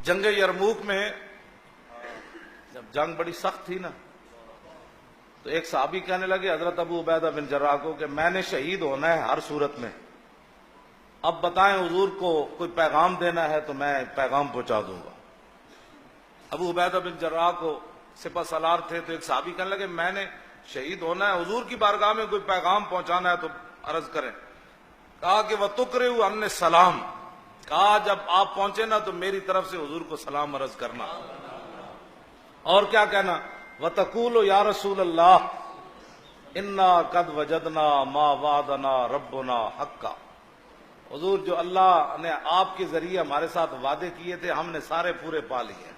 جنگ یرموک میں جب جنگ بڑی سخت تھی نا، تو ایک صحابی کہنے لگے حضرت ابو عبیدہ بن جراح کو کہ میں نے شہید ہونا ہے ہر صورت میں، اب بتائیں حضور کو کوئی پیغام دینا ہے تو میں پیغام پہنچا دوں گا۔ ابو عبیدہ بن جراح کو سپہ سالار تھے، تو ایک صحابی کہنے لگے میں نے شہید ہونا ہے، حضور کی بارگاہ میں کوئی پیغام پہنچانا ہے تو عرض کریں۔ کہا کہ وَتُقْرِئُ عَنِّ السَّلَامَ، کہا جب آپ پہنچے نا تو میری طرف سے حضور کو سلام عرض کرنا، اور کیا کہنا، وَتَقُولُ يَا رَسُولَ اللَّهِ إِنَّا قَدْ وَجَدْنَا مَا وَعَدَنَا رَبُّنَا حَقًّا، حضور جو اللہ نے آپ کے ذریعے ہمارے ساتھ وعدے کیے تھے ہم نے سارے پورے پا لیے۔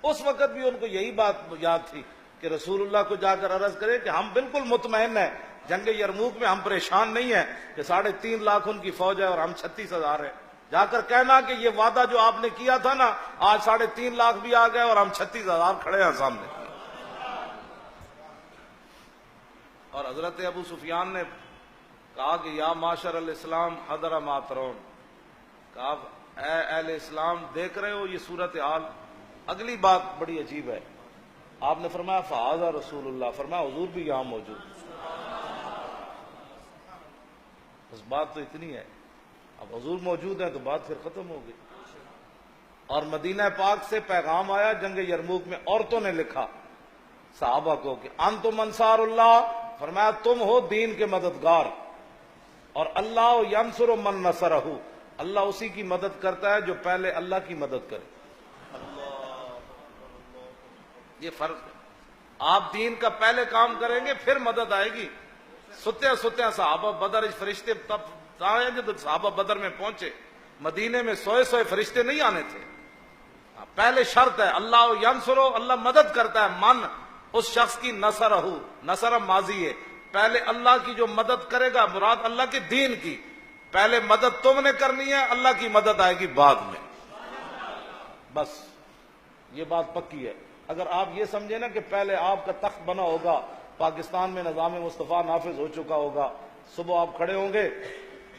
اس وقت بھی ان کو یہی بات یاد تھی کہ رسول اللہ کو جا کر عرض کرے کہ ہم بالکل مطمئن ہیں، جنگ یرموک میں ہم پریشان نہیں ہیں کہ 3.5 لاکھ ان کی فوج ہے اور ہم 36,000 ہیں، جا کر کہنا کہ یہ وعدہ جو آپ نے کیا تھا نا، آج 3.5 لاکھ بھی آ گئے اور ہم 36,000 کھڑے ہیں سامنے۔ اور حضرت ابو سفیان نے کہا کہ یا معاشر الاسلام حضر ما ترون، کہا اے اہل اسلام دیکھ رہے ہو یہ صورتحال۔ اگلی بات بڑی عجیب ہے، آپ نے فرمایا فہذا رسول اللہ، فرمایا حضور بھی یہاں موجود۔ بس بات تو اتنی ہے، اب حضور موجود ہیں تو بات پھر ختم ہو گئی۔ اور مدینہ پاک سے پیغام آیا جنگ یرموک میں، عورتوں نے لکھا صحابہ کو کہ انتم انصار اللہ، فرمایا تم ہو دین کے مددگار، اور اللہ ینصر من نصرہ، اللہ اسی کی مدد کرتا ہے جو پہلے اللہ کی مدد کرے۔ یہ فرق ہے، آپ دین کا پہلے کام کریں گے پھر مدد آئے گی۔ ستیا صحابہ بدر فرشتے تب آئے جب صحابہ بدر میں پہنچے، مدینے میں 100 فرشتے نہیں آنے تھے۔ پہلے شرط ہے اللہ ینصرو، اللہ مدد کرتا ہے، من اس شخص کی نصرہ، نصر ماضی ہے، پہلے اللہ کی جو مدد کرے گا مراد اللہ کے دین کی، پہلے مدد تم نے کرنی ہے، اللہ کی مدد آئے گی بعد میں۔ بس یہ بات پکی ہے۔ اگر آپ یہ سمجھیں نا کہ پہلے آپ کا تخت بنا ہوگا، پاکستان میں نظام مصطفیٰ نافذ ہو چکا ہوگا، صبح آپ کھڑے ہوں گے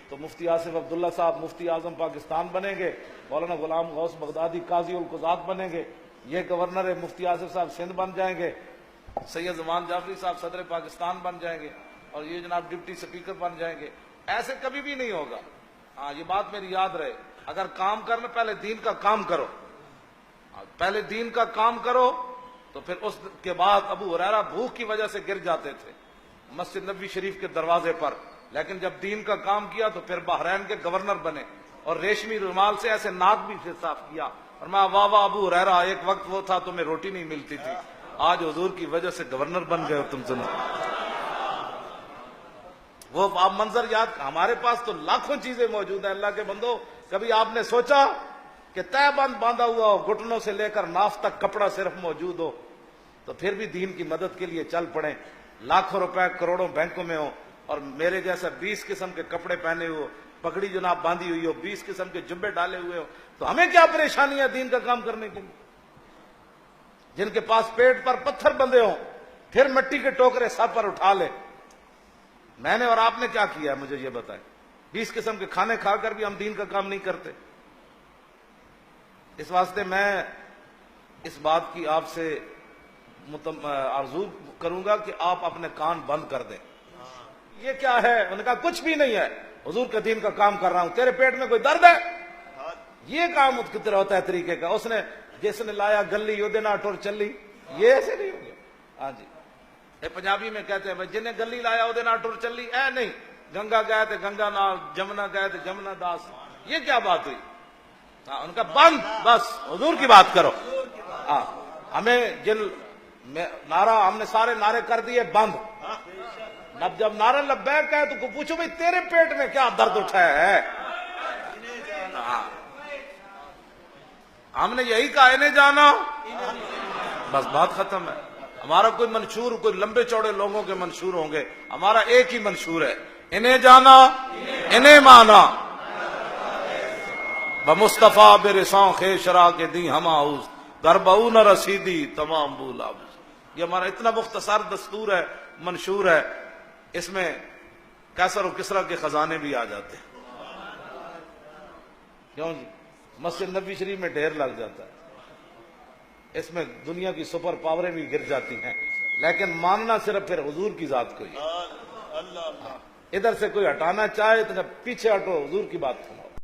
تو مفتی آصف عبداللہ صاحب مفتی اعظم پاکستان بنیں گے، مولانا غلام غوث بغدادی قاضی القضات بنیں گے، یہ گورنر ہے مفتی آصف صاحب سندھ بن جائیں گے، سید زمان جعفری صاحب صدر پاکستان بن جائیں گے، اور یہ جناب ڈپٹی سپیکر بن جائیں گے۔ ایسے کبھی بھی نہیں ہوگا۔ ہاں یہ بات میری یاد رہے، اگر کام کرنا پہلے دین کا کام کرو، پہلے دین کا کام کرو تو پھر اس کے بعد ابو ہریرہ بھوک کی وجہ سے گر جاتے تھے مسجد نبوی شریف کے دروازے پر، لیکن جب دین کا کام کیا تو پھر بحرین کے گورنر بنے، اور ریشمی رومال سے ایسے ناک بھی صاف کیا، اور میں واہ واہ ابو ہریرہ، ایک وقت وہ تھا تمہیں روٹی نہیں ملتی تھی، آج حضور کی وجہ سے گورنر بن گئے ہو تم سن۔ وہ آپ منظر یاد، ہمارے پاس تو لاکھوں چیزیں موجود ہیں اللہ کے بندو، کبھی آپ نے سوچا کہ تہ بند باندھا ہوا ہو، گھٹنوں سے لے کر ناف تک کپڑا صرف موجود ہو، تو پھر بھی دین کی مدد کے لیے چل پڑیں، لاکھوں روپے کروڑوں بینکوں میں ہو، اور میرے جیسا 20 قسم کے کپڑے پہنے ہوئے، پگڑی جناب باندھی ہوئی ہو، 20 قسم کے جبے ڈالے ہوئے ہو، تو ہمیں کیا پریشانی ہے دین کا کام کرنے کے لیے؟ جن کے پاس پیٹ پر پتھر بندھے ہوں پھر مٹی کے ٹوکرے سر پر اٹھا لے۔ میں نے اور آپ نے کیا کیا ہے مجھے یہ بتائیں؟ 20 قسم کے کھانے کھا کر بھی ہم دین کا کام نہیں کرتے۔ اس واسطے میں اس بات کی آپ سے آرزو کروں گا کہ آپ اپنے کان بند کر دیں۔ یہ کیا ہے؟ انہوں نے کہا کچھ بھی نہیں ہے، حضور کے دین کا کام کر رہا ہوں۔ تیرے پیٹ میں کوئی درد ہے؟ یہ کام کتنا ہوتا ہے طریقے کا، اس نے جس نے لایا گلی وہ دینا ٹور چلی، یہ ایسے نہیں ہو گیا۔ ہاں جی، یہ پنجابی میں کہتے ہیں جنہیں گلی لایا وہ دینا ٹور چلی، اے نہیں، گنگا گئے تھے گنگا نال، جمنا گئے تھے جمنا داس، یہ کیا بات ہوئی؟ ان کا بند، بس حضور کی بات کرو۔ ہمیں جن نعرہ ہم نے سارے نعرے کر دیے بند، اب جب نعرہ لبیک ہے تو پوچھو بھائی تیرے پیٹ میں کیا درد اٹھایا ہے؟ ہم نے یہی کہا انہیں جانا، بس بات ختم ہے۔ ہمارا کوئی منشور، کوئی لمبے چوڑے لوگوں کے منشور ہوں گے، ہمارا ایک ہی منشور ہے، انہیں جانا انہیں مانا، بمصطفیٰ برساں خیشرا کے دی ہم آؤز گربعو نہ رسیدی تمام بولا۔ یہ ہمارا اتنا مختصر دستور ہے، منشور ہے، اس میں کیسر و کسرا کے خزانے بھی آ جاتے ہیں۔ کیوں جی؟ مسجد نبی شریف میں ڈھیر لگ جاتا ہے، اس میں دنیا کی سپر پاوریں بھی گر جاتی ہیں، لیکن ماننا صرف پھر حضور کی ذات کو ہی ہے۔ ادھر سے کوئی ہٹانا چاہے تو پیچھے ہٹو، حضور کی بات سنو۔